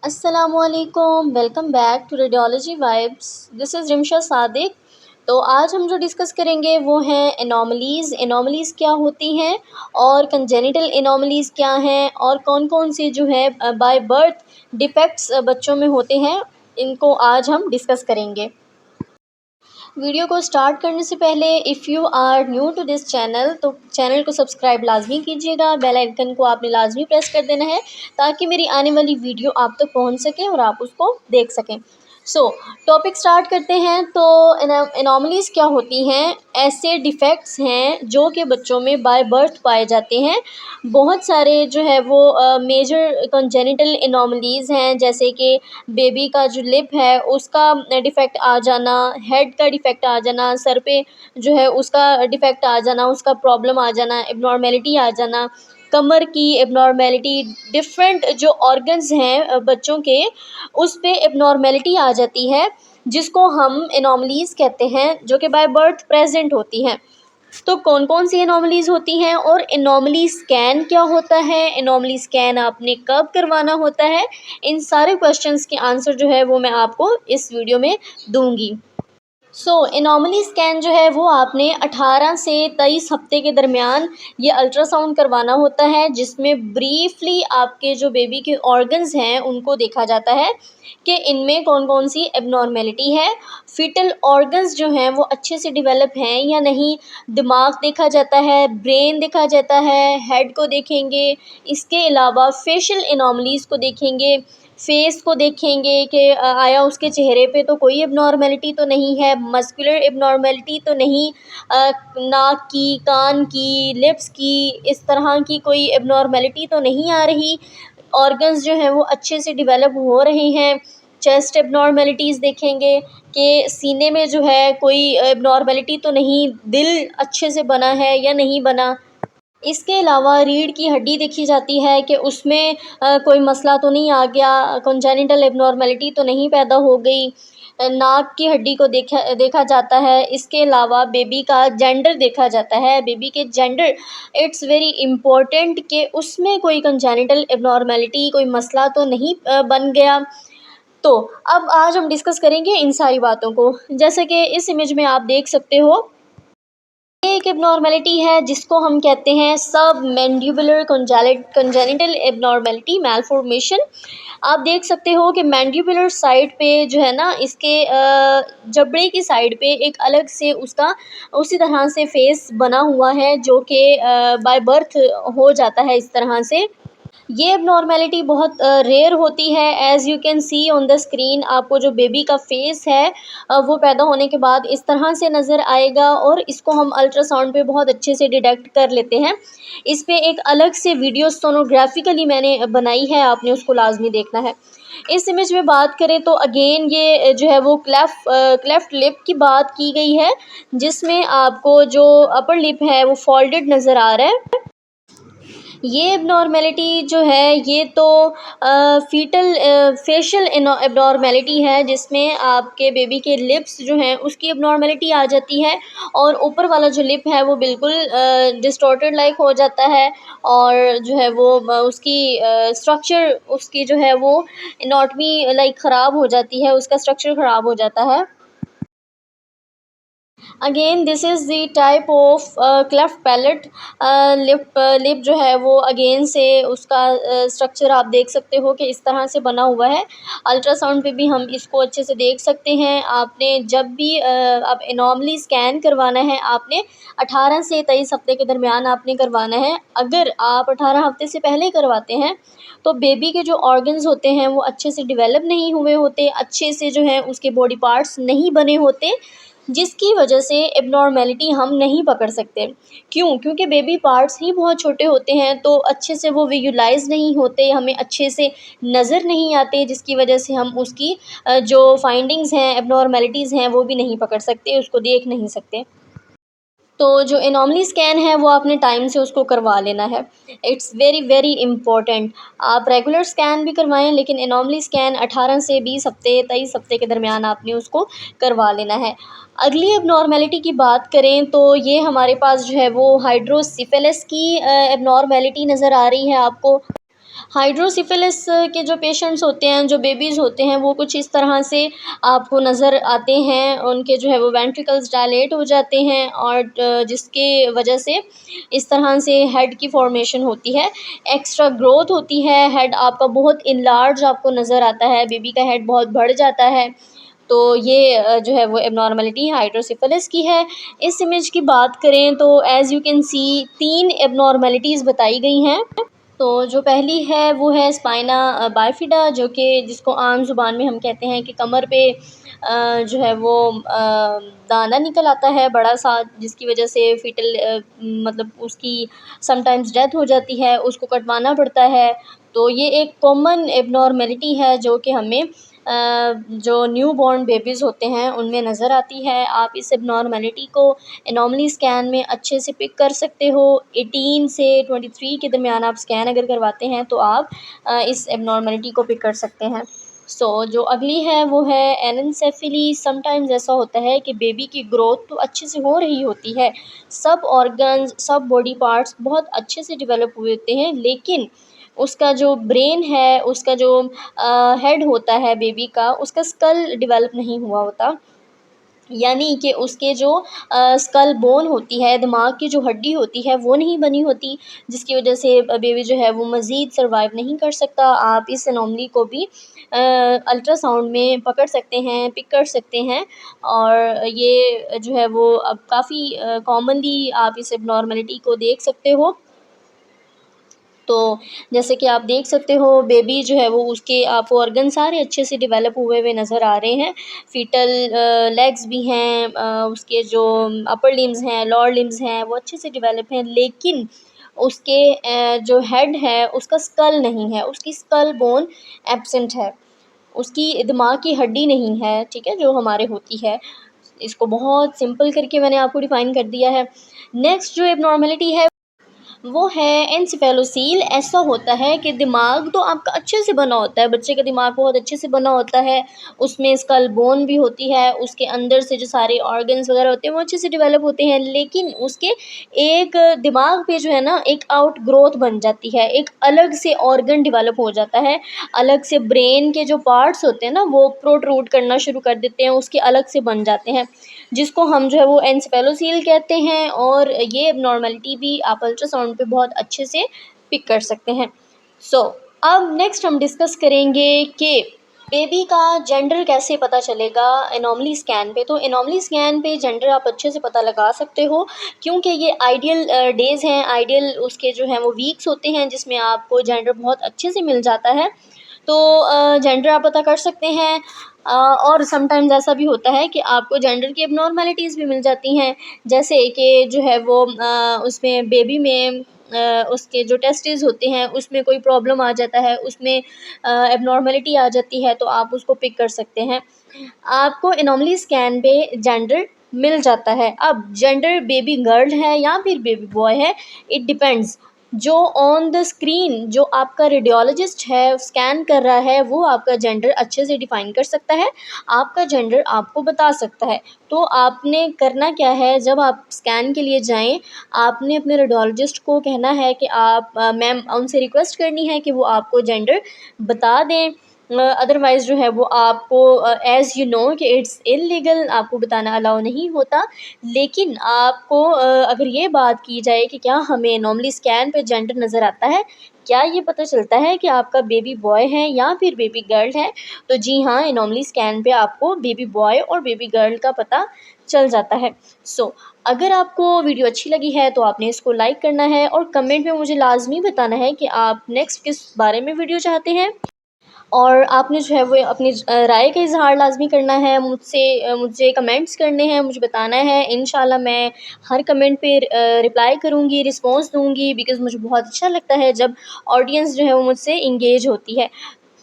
अस्सलामुअलैकुम, welcome back to radiology vibes. This is Rimsha Sadiq. तो आज हम जो डिस्कस करेंगे वो हैं एनोमलीज़। एनोमलीज़ क्या होती हैं और कंजेनिटल एनोमलीज़ क्या हैं और कौन कौन से जो है बाय बर्थ डिफेक्ट्स बच्चों में होते हैं, इनको आज हम डिस्कस करेंगे। वीडियो को स्टार्ट करने से पहले if you are new to this channel तो चैनल को सब्सक्राइब लाजमी कीजिएगा। बेल आइकन को आपने लाजमी प्रेस कर देना है ताकि मेरी आने वाली वीडियो आप तक पहुंच सके और आप उसको देख सकें। टॉपिक स्टार्ट करते हैं। तो एनोमलीज़ क्या होती हैं? ऐसे डिफेक्ट्स हैं जो कि बच्चों में बाय बर्थ पाए जाते हैं। बहुत सारे जो है वो मेजर कंजेनिटल एनोमलीज़ हैं, जैसे कि बेबी का जो लिप है उसका डिफ़ेक्ट आ जाना, हेड का डिफ़ेक्ट आ जाना, सर पे जो है उसका डिफ़ेक्ट आ जाना, उसका प्रॉब्लम आ जाना, एब्नॉर्मेलिटी आ जाना, कमर की एब्नॉर्मेलिटी, डिफरेंट जो ऑर्गन्स हैं बच्चों के उस पे एब्नॉर्मेलिटी आ जाती है, जिसको हम एनोमलीज़ कहते हैं, जो कि बाय बर्थ प्रेजेंट होती हैं। तो कौन कौन सी एनोमलीज़ होती हैं और एनोमली स्कैन क्या होता है, एनोमली स्कैन आपने कब करवाना होता है, इन सारे क्वेश्चंस के आंसर जो है वो मैं आपको इस वीडियो में दूंगी। एनोमली स्कैन जो है वो आपने 18 से 23 हफ्ते के दरमियान ये अल्ट्रासाउंड करवाना होता है, जिसमें ब्रीफली आपके जो बेबी के ऑर्गन्स हैं उनको देखा जाता है कि इनमें कौन कौन सी एबनॉर्मेलिटी है, फीटल ऑर्गन्स जो हैं वो अच्छे से डेवलप हैं या नहीं, दिमाग देखा जाता है, ब्रेन देखा जाता है, हेड को देखेंगे, इसके अलावा फेशियल एनोमलीज़ को देखेंगे, फेस को देखेंगे कि आया उसके चेहरे पे तो कोई एबनॉर्मेलिटी तो नहीं है, मस्कुलर एबनॉर्मेलिटी तो नहीं, नाक की, कान की, लिप्स की, इस तरह की कोई एबनॉर्मेलिटी तो नहीं आ रही, ऑर्गन्स जो हैं वो अच्छे से डेवलप हो रहे हैं। चेस्ट एबनॉर्मेलिटीज़ देखेंगे कि सीने में जो है कोई एबनॉर्मेलिटी तो नहीं, दिल अच्छे से बना है या नहीं बना। इसके अलावा रीढ़ की हड्डी देखी जाती है कि उसमें कोई मसला तो नहीं आ गया, कंजेनिटल एबनॉर्मेलिटी तो नहीं पैदा हो गई। नाक की हड्डी को देखा जाता है। इसके अलावा बेबी का जेंडर देखा जाता है, बेबी के जेंडर, इट्स वेरी इम्पोर्टेंट कि उसमें कोई कंजेनिटल एबनॉर्मेलिटी, कोई मसला तो नहीं बन गया। तो अब आज हम डिस्कस करेंगे इन सारी बातों को। जैसे कि इस इमेज में आप देख सकते हो, ये एक एबनॉर्मेलिटी है जिसको हम कहते हैं सब मैंडिबुलर कंजेनिटल एबनॉर्मेलिटी मैलफॉर्मेशन। आप देख सकते हो कि मैंडिबुलर साइड पे जो है ना, इसके जबड़े की साइड पे एक अलग से उसका उसी तरह से फेस बना हुआ है, जो कि बाय बर्थ हो जाता है इस तरह से। ये एबनॉर्मेलिटी बहुत रेयर होती है। As you can see on the screen, आपको जो बेबी का फेस है वो पैदा होने के बाद इस तरह से नज़र आएगा और इसको हम अल्ट्रासाउंड पे बहुत अच्छे से डिटेक्ट कर लेते हैं। इस पे एक अलग से वीडियो सोनोग्राफिकली मैंने बनाई है, आपने उसको लाजमी देखना है। इस इमेज में बात करें तो अगेन ये जो है वो क्लेफ्ट लिप की बात की गई है, जिसमें आपको जो अपर लिप है वो फोल्डेड नज़र आ रहा है। ये एबनॉर्मेलिटी जो है ये तो फीटल फेशियल एबनॉर्मेलिटी है, जिसमें आपके बेबी के लिप्स जो हैं उसकी एबनॉर्मेलिटी आ जाती है और ऊपर वाला जो लिप है वो बिल्कुल डिस्टॉर्टेड लाइक हो जाता है और जो है वो उसकी स्ट्रक्चर, उसकी जो है वो एनाटॉमी लाइक ख़राब हो जाती है, उसका स्ट्रक्चर ख़राब हो जाता है। Again this is the type of cleft palate. Lip जो है वो अगेन से उसका स्ट्रक्चर आप देख सकते हो कि इस तरह से बना हुआ है। अल्ट्रासाउंड पे भी हम इसको अच्छे से देख सकते हैं। आपने जब भी अब एनॉमली स्कैन करवाना है, आपने 18 से 23 हफ्ते के दरमियान आपने करवाना है। अगर आप 18 हफ्ते से पहले करवाते हैं तो बेबी के जो ऑर्गन्स होते हैं वो अच्छे से डेवलप नहीं हुए होते, अच्छे से जो है उसके बॉडी पार्ट्स नहीं बने होते, जिसकी वजह से एबनॉर्मेलिटी हम नहीं पकड़ सकते। क्यों? क्योंकि बेबी पार्ट्स ही बहुत छोटे होते हैं, तो अच्छे से वो विजुलाइज़ नहीं होते, हमें अच्छे से नज़र नहीं आते, जिसकी वजह से हम उसकी जो फाइंडिंग्स हैं, एबनॉर्मेलिटीज़ हैं, वो भी नहीं पकड़ सकते, उसको देख नहीं सकते। तो जो एनॉमली स्कैन है वो आपने टाइम से उसको करवा लेना है। It's very very important. आप रेगुलर स्कैन भी करवाएं, लेकिन एनॉमली स्कैन 18 से 20 हफ्ते 23 हफ्ते के दरमियान आपने उसको करवा लेना है। अगली एबनॉर्मेलिटी की बात करें तो ये हमारे पास जो है वो हाइड्रोसिफिलिस की एबनॉर्मेलिटी नज़र आ रही है आपको। हाइड्रोसिफिलिस के जो पेशेंट्स होते हैं, जो बेबीज़ होते हैं, वो कुछ इस तरह से आपको नज़र आते हैं। उनके जो है वो वेंट्रिकल्स डायलेट हो जाते हैं और जिसके वजह से इस तरह से हेड की फॉर्मेशन होती है, एक्स्ट्रा ग्रोथ होती है, हेड आपका बहुत इनलार्ज आपको नज़र आता है, बेबी का हेड बहुत बढ़ जाता है। तो ये जो है वो एब्नॉर्मलिटी हाइड्रोसिफिलिस की है। इस इमेज की बात करें तो एज़ यू कैन सी 3 एब्नॉर्मलिटीज़ बताई गई हैं। तो जो पहली है वो है स्पाइना बाइफिडा, जो कि जिसको आम ज़ुबान में हम कहते हैं कि कमर पे जो है वो दाना निकल आता है बड़ा सा, जिसकी वजह से फीटल मतलब उसकी समटाइम्स डेथ हो जाती है, उसको कटवाना पड़ता है। तो ये एक कॉमन एब्नॉर्मेलिटी है जो कि हमें जो न्यू बॉर्न बेबीज़ होते हैं उनमें नज़र आती है। आप इस एब्नॉर्मेलिटी को एनॉमली स्कैन में अच्छे से पिक कर सकते हो। 18 से 23 के दरमियान आप स्कैन अगर करवाते हैं तो आप इस एब्नॉर्मेलिटी को पिक कर सकते हैं। जो अगली है वो है एनेंसेफेली। समटाइम्स ऐसा होता है कि बेबी की ग्रोथ तो अच्छे से हो रही होती है, सब ऑर्गन्स, सब बॉडी पार्ट्स बहुत अच्छे से डेवलप हुए होते हैं, लेकिन उसका जो ब्रेन है, उसका जो हेड होता है बेबी का, उसका स्कल डेवलप नहीं हुआ होता। यानी कि उसके जो स्कल बोन होती है, दिमाग की जो हड्डी होती है वो नहीं बनी होती, जिसकी वजह से बेबी जो है वो मज़ीद सर्वाइव नहीं कर सकता। आप इस एनोमली को भी अल्ट्रासाउंड में पकड़ सकते हैं, पिक कर सकते हैं, और ये जो है वो अब काफ़ी कॉमनली आप इस एबनॉर्मलिटी को देख सकते हो। तो जैसे कि आप देख सकते हो बेबी जो है वो उसके आपको ऑर्गन सारे अच्छे से डेवलप हुए हुए नज़र आ रहे हैं। फीटल लेग्स भी हैं, उसके जो अपर लिम्स हैं, लोअर लिम्स हैं, वो अच्छे से डेवलप हैं, लेकिन उसके जो हेड है उसका स्कल नहीं है, उसकी स्कल बोन एब्सेंट है, उसकी दिमाग की हड्डी नहीं है, ठीक है, जो हमारे होती है। इसको बहुत सिंपल करके मैंने आपको डिफ़ाइन कर दिया है। नेक्स्ट जो एबनॉर्मलिटी है वो है एनसेफेलोसील। ऐसा होता है कि दिमाग तो आपका अच्छे से बना होता है, बच्चे का दिमाग बहुत अच्छे से बना होता है, उसमें स्कल बोन भी होती है, उसके अंदर से जो सारे ऑर्गन्स वगैरह होते हैं वो अच्छे से डेवलप होते हैं, लेकिन उसके एक दिमाग पे जो है ना एक आउट ग्रोथ बन जाती है, एक अलग से ऑर्गन डेवलप हो जाता है, अलग से ब्रेन के जो पार्ट्स होते हैं ना वो प्रोट्रूड करना शुरू कर देते हैं, उसके अलग से बन जाते हैं, जिसको हम जो है वो एनसेफेलोसील कहते हैं। और ये एबनॉर्मलिटी भी आप अल्ट्रासाउंड पे बहुत अच्छे से पिक कर सकते हैं। सो अब नेक्स्ट हम डिस्कस करेंगे कि बेबी का जेंडर कैसे पता चलेगा एनॉमली स्कैन पे। तो एनॉमली स्कैन पे जेंडर आप अच्छे से पता लगा सकते हो, क्योंकि ये आइडियल डेज़ हैं, आइडियल उसके जो हैं वो वीक्स होते हैं जिसमें आपको जेंडर बहुत अच्छे से मिल जाता है। तो जेंडर आप पता कर सकते हैं। और समटाइम्स ऐसा भी होता है कि आपको जेंडर की एबनॉर्मलिटीज़ भी मिल जाती हैं, जैसे कि जो है वो उसमें बेबी में उसके जो टेस्टिस होते हैं उसमें कोई प्रॉब्लम आ जाता है, उसमें एबनॉर्मलिटी आ जाती है, तो आप उसको पिक कर सकते हैं। आपको एनॉमली स्कैन पे जेंडर मिल जाता है। अब जेंडर बेबी गर्ल है या फिर बेबी बॉय है, इट डिपेंड्स। जो ऑन द स्क्रीन जो आपका रेडियोलॉजिस्ट है स्कैन कर रहा है वो आपका जेंडर अच्छे से डिफ़ाइन कर सकता है, आपका जेंडर आपको बता सकता है। तो आपने करना क्या है, जब आप स्कैन के लिए जाएं, आपने अपने रेडियोलॉजिस्ट को कहना है कि आप मैम उनसे रिक्वेस्ट करनी है कि वो आपको जेंडर बता दें। अदरवाइज़ जो है वो आपको एज़ यू नो कि इट्स इल्लीगल, आपको बताना अलाउ नहीं होता। लेकिन आपको अगर ये बात की जाए कि क्या हमें नॉर्मली स्कैन पे जेंडर नज़र आता है, क्या ये पता चलता है कि आपका बेबी बॉय है या फिर बेबी गर्ल है, तो जी हाँ, नॉर्मली स्कैन पे आपको बेबी बॉय और बेबी गर्ल का पता चल जाता है। अगर आपको वीडियो अच्छी लगी है तो आपने इसको लाइक करना है और कमेंट में मुझे लाजमी बताना है कि आप नेक्स्ट किस बारे में वीडियो चाहते हैं, और आपने जो है वो अपनी राय का इज़हार लाज़मी करना है, मुझे कमेंट्स करने हैं, मुझे बताना है। इंशाल्लाह मैं हर कमेंट पे रिप्लाई करूँगी, रिस्पॉन्स दूँगी, बिकॉज़ मुझे बहुत अच्छा लगता है जब ऑडियंस जो है वो मुझसे इंगेज होती है।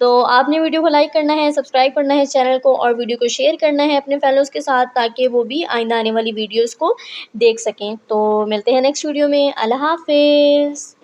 तो आपने वीडियो को लाइक करना है, सब्सक्राइब करना है चैनल को, और वीडियो को शेयर करना है अपने फेलोज़ के साथ, ताकि वो भी आइंदा आने वाली वीडियोज़ को देख सकें। तो मिलते हैं नेक्स्ट वीडियो में। अल्लाह हाफ़िज़।